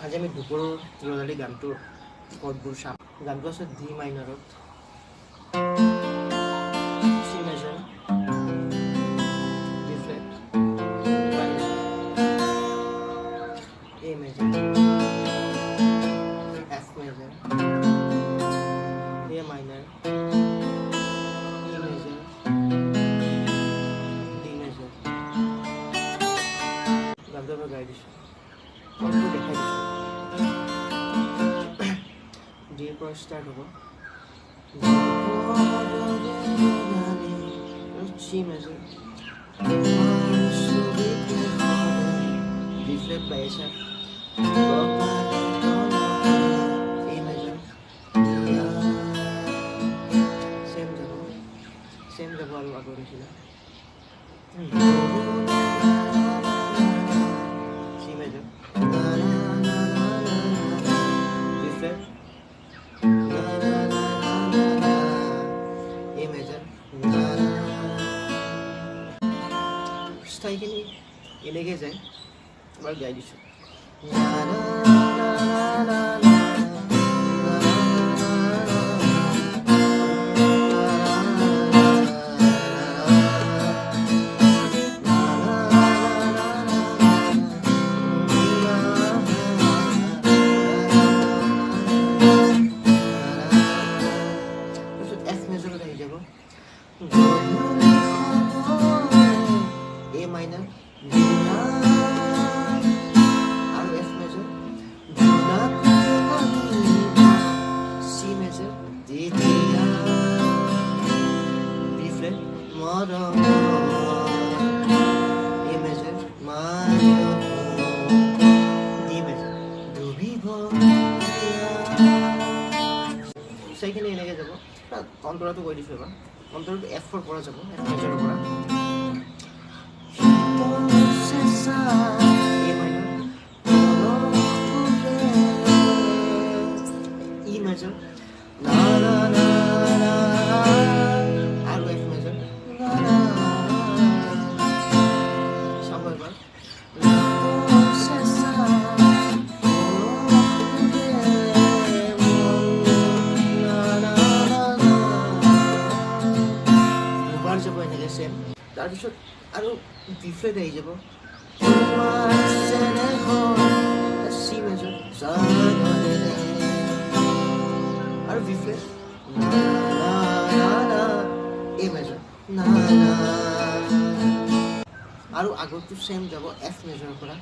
আজি আমি দুপৰৰ ৰজালি গানটোৰ কৰ্ডবোৰ চাম। গানটো আছে ডি মাইনৰত, C major, B flat, A major, F major, A minor, E major, D major. গানটো এবাৰ গাই দিছোঁ, কৰ্ডবোৰ দেখাই দিছোঁ। ডিৰ পৰা ষ্টাৰ্ট হ'ব, চি মেজৰ, বি ফ্লেট বাই এছাৰ, এ মেজৰ, চেম যাব আৰু আগৰ নিচিনা, C major, B flat, A major. স্থায়ীখিনি এনেকৈ যায়, এবাৰ গাই দিছোঁ। এফ মেজৰত আহি যাব, এ মাইনাৰ আৰু F major, C major, B flat, A major, D major, সেইখিনি এনেকৈ যাব। অন্তৰাটো কৈ দিছোঁ এবাৰ, অন্তৰাটো এফৰ পৰা যাব, এফ মেজৰৰ পৰা, এ মাইনৰ, ই মেজৰ, আৰু এফ মেজৰ, চাব এবাৰ, দুবাৰ যাব এনেকৈ চেম। তাৰপিছত আৰু বি ফ্লেট আহি যাব, চি মেজৰ, আৰু বি ফ্লেট, এ মেজৰ, আৰু আগৰটো চেম যাব এফ মেজৰৰ পৰা,